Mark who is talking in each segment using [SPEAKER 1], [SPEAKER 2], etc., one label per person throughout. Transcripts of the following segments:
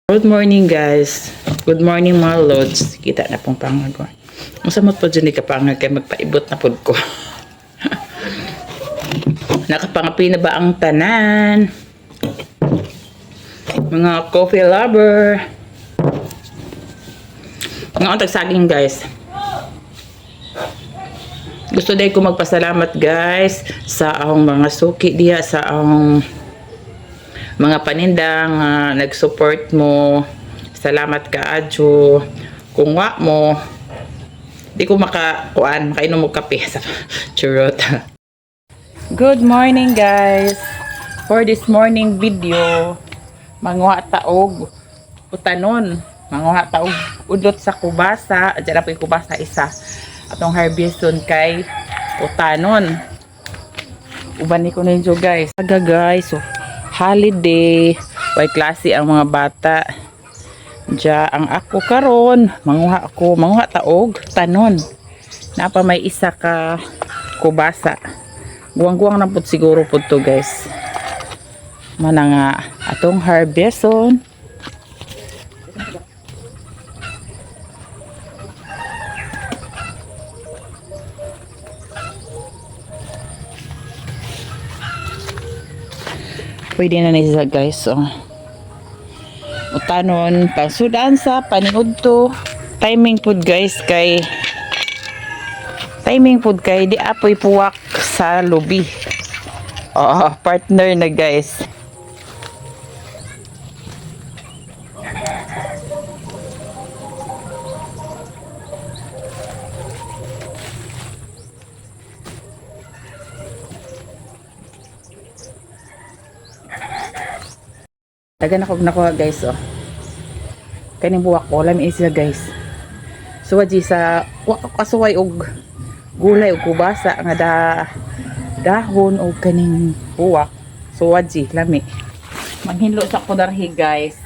[SPEAKER 1] Good morning guys. Good morning mga lods. Kita na pong pangagawa. Ang samot po dyan ikapangag kay magpaibot na po ko. Nakapangapi na ba ang tanan? Mga coffee lover. Mga tagsaging guys. Gusto din ko magpasalamat guys sa akong mga suki diya, sa akong mga panindang nag-support mo. Salamat ka adyo. Kung wa mo di ko makainom mo kape sa churot. Good morning guys. For this morning video, manguha taog utanon, manguha taog udlot sa kubasa. Adyan po yung kubasa isa atong harveston kay utanon. Uban ni ko ninyo guys. Aga guys, so holiday, way klase ang mga bata. Diya ang ako karon, manguha taog tanon. Napa may isa ka kubasa. Guwang-guwang na pud siguro pud to guys. Mana nga atong harveston. Pwede na nisa guys. So, utanon pangsudan sa paniud to. Timing food guys kay di apoy puwak sa lubi. Partner na guys. Tagan ako nakuha guys kaning buwak ko lami siya guys. So waji sa kasuway og gulay og kubasa nga dahon og kaning buwak. So waji lami. Manghinlo sa ko darhi guys.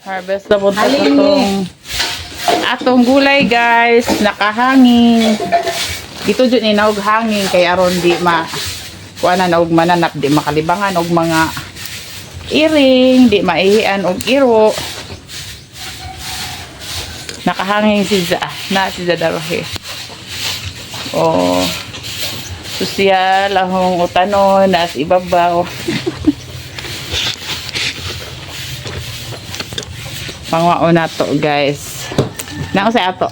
[SPEAKER 1] Harvest na po atong gulay guys, nakahangin. Dito dyan ni naog hangin kay aron di kuana na og mananap, di makalibangan og mga iring, di maihian og iro. Nakahangin si Zadarhe. Sosyal ahong utanon nas ibabaw. Pangwao na to guys. Nao sa ato.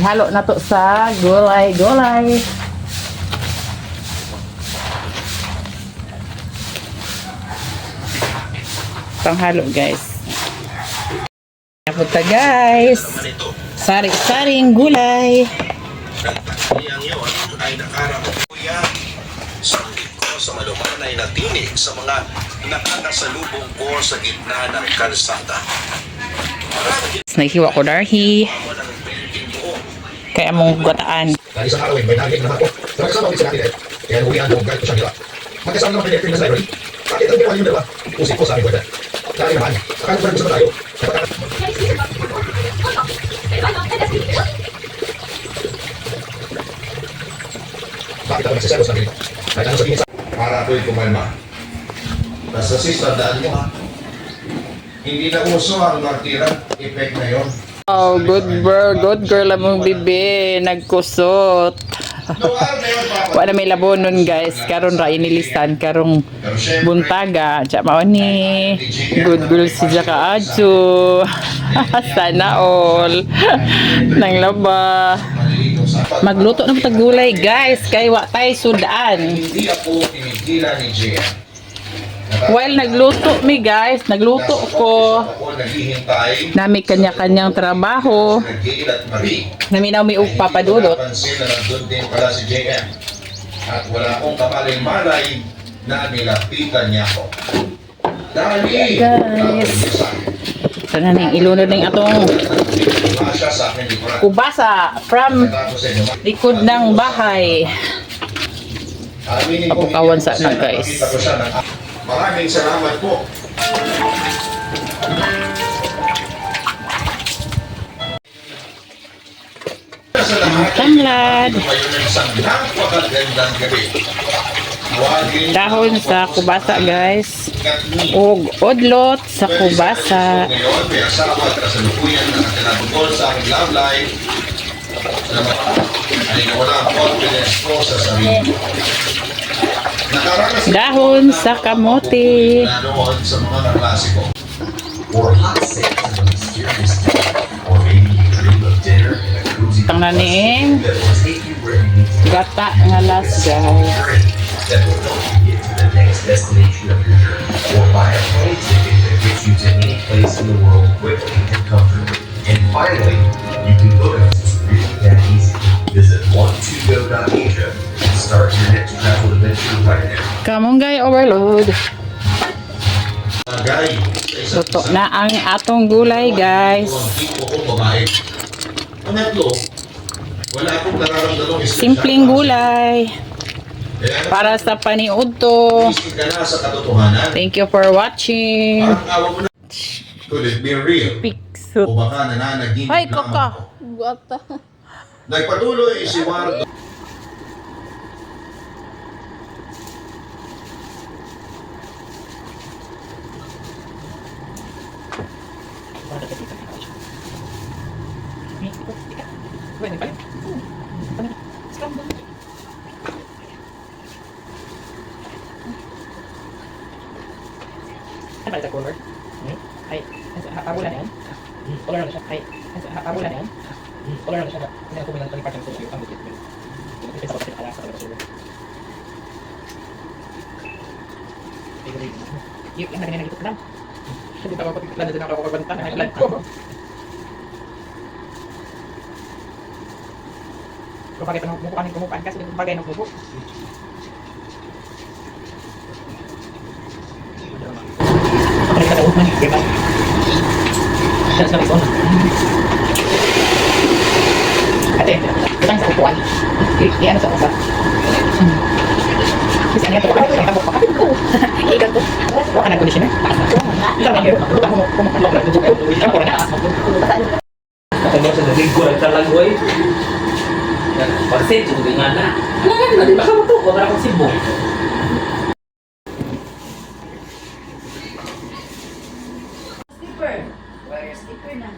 [SPEAKER 1] Halo na to sa gulay. Panghalo guys. Punta guys. Sari-saring gulay.
[SPEAKER 2] Sa malumanay na tinig sa mga nakakasalubong ko sa gitna ng kalsada.
[SPEAKER 1] Nahiwa ko darhi. Kaya mong gataan.
[SPEAKER 3] Dahil sa Halloween, may naging naman ko. Nakasama ulit sila natin kaya nuwihan mo guard ko siyang nila. Magkasama naman pinag na sa library. Bakit ang ginawa niyo dalawa? Usip ko sa aming guarda. Dahil naman, akala ko na gusto na tayo. Bakit ako nagsiselos na ganito? Kahit ano sabihin sa...
[SPEAKER 4] Para ako'y kumalma.
[SPEAKER 3] Basta sis, tandaan mo ha. Hindi na uso ang martirang effect na yun.
[SPEAKER 1] Oh, good girl among bibi, nagkusot. Wala may labo nun guys, karon ra inilisan karong buntaga, tsa mao ni good girl si Jaka Adjo. Sana all. Nang laba. Magluto ng tagulay guys, kay wa tay sudan.
[SPEAKER 3] Hindi ako tinigilan ni JM.
[SPEAKER 1] While nagluto mi guys, nagluto ko.
[SPEAKER 3] Ako naghihintay.
[SPEAKER 1] Nami kanya-kanyang trabaho.
[SPEAKER 3] Nag-iil at Marie.
[SPEAKER 1] Naminaw mi og papadulot.
[SPEAKER 3] Napansin na nandun din pala si JM. At wala akong kapaling malay na nilapitan niya ako. Dali!
[SPEAKER 1] Guys. Sana ning ilunod ning atong
[SPEAKER 3] Masya sa akin, di ko na
[SPEAKER 1] kubasa from
[SPEAKER 3] tapos sa inyo.
[SPEAKER 1] likod ng bahay.
[SPEAKER 3] Aminin ko,
[SPEAKER 1] Apukawan
[SPEAKER 3] hindi
[SPEAKER 1] sa
[SPEAKER 3] ko
[SPEAKER 1] na,
[SPEAKER 3] siya,
[SPEAKER 1] guys.
[SPEAKER 3] nakita ko siya ng- Maraming salamat po. Sa lahat,
[SPEAKER 1] Tanglad.
[SPEAKER 3] ito kayo ng isang napakagandang gabi. Huwagin
[SPEAKER 1] Dahon sa kubasa guys.
[SPEAKER 3] katni.
[SPEAKER 1] Og odlot sa kubasa.
[SPEAKER 3] Ngayon, may asawa at kasalukuyan na tinatungkol sa aking love life. Salamat. Ay nawala ang confidence ko sa sarili. Nakaranas
[SPEAKER 1] Dahon sa kamote.
[SPEAKER 3] na noon sa mga kaklase ko.
[SPEAKER 4] Or hot sales in a mysterious day. Or maybe you dream of dinner in a cozy
[SPEAKER 1] Tangnaning
[SPEAKER 4] that will take you where you need to
[SPEAKER 1] gata nga las guys.
[SPEAKER 4] journey that will help you get to the next destination of your journey. Or buy a plane ticket that gets you to any place in the world quickly and comfortably. And finally, you can book us. It's really that easy. Visit 12go.asia and start your next travel adventure right now.
[SPEAKER 1] Kamunggay overload.
[SPEAKER 3] Bagay sa isa't
[SPEAKER 1] Luto
[SPEAKER 3] isa.
[SPEAKER 1] na ang atong gulay guys.
[SPEAKER 3] Ito ang tipo kong babae. Pangatlo, wala akong nararamdamang espesyal.
[SPEAKER 1] Simpleng gulay.
[SPEAKER 3] Kaya
[SPEAKER 1] Para sa paniud to.
[SPEAKER 3] isip ka na sa katotohanan.
[SPEAKER 1] Thank you for watching.
[SPEAKER 3] Parang awa mo na. Could it be real?
[SPEAKER 1] Pixel.
[SPEAKER 3] O baka nananaginip
[SPEAKER 1] Ay,
[SPEAKER 3] lamang
[SPEAKER 1] kaka.
[SPEAKER 3] ako. Nagpatuloy si Wardo.
[SPEAKER 1] Ano sa color? Ay, habulan na yan. Color na siya. Ay, habulan na yan. Color na siya. Hindi ako bilang palipat ng sushi. Ang bukit. Ipisa ko kasi nakala sa kalabas ulo. Yung na ganyan nagito ka lang. Hindi pa ako pagkiklan na din ako kapagbantan. Naglan ko. Kung bakit ang kumukuhaan kasi yung bagay ng bubuk. Kapag ka daw man, di ba? Siya sa rito na. Ate, utang sa upuan. Iyan sa usa. Kasi ano ito? Ay, tabok pa. Ikan ko. Wala ka nag-conditioner? Ikaw lang yun. Utang mo. Kumakalok lang. Ikaw ko na.
[SPEAKER 5] Katanya sa linggo ang talagoy. Pagsit, juga nga na. Nanti baka mo to, wala akong sibong.
[SPEAKER 6] Skipper. Where is skipper na?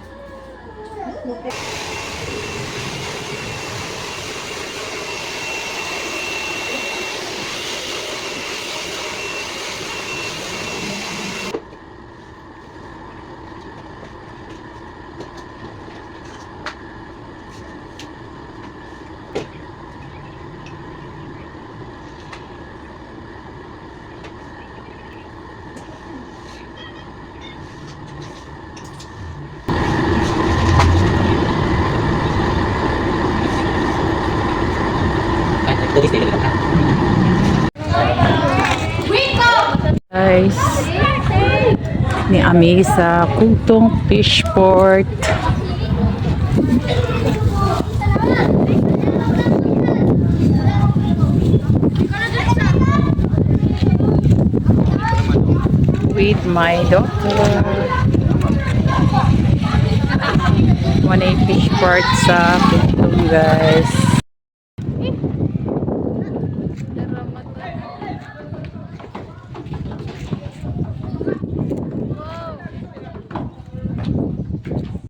[SPEAKER 5] Ay, tulis din ka.
[SPEAKER 1] Guys, ni Ami sa Kutong Fishport. With my daughter. One Fishport sa Kutong guys.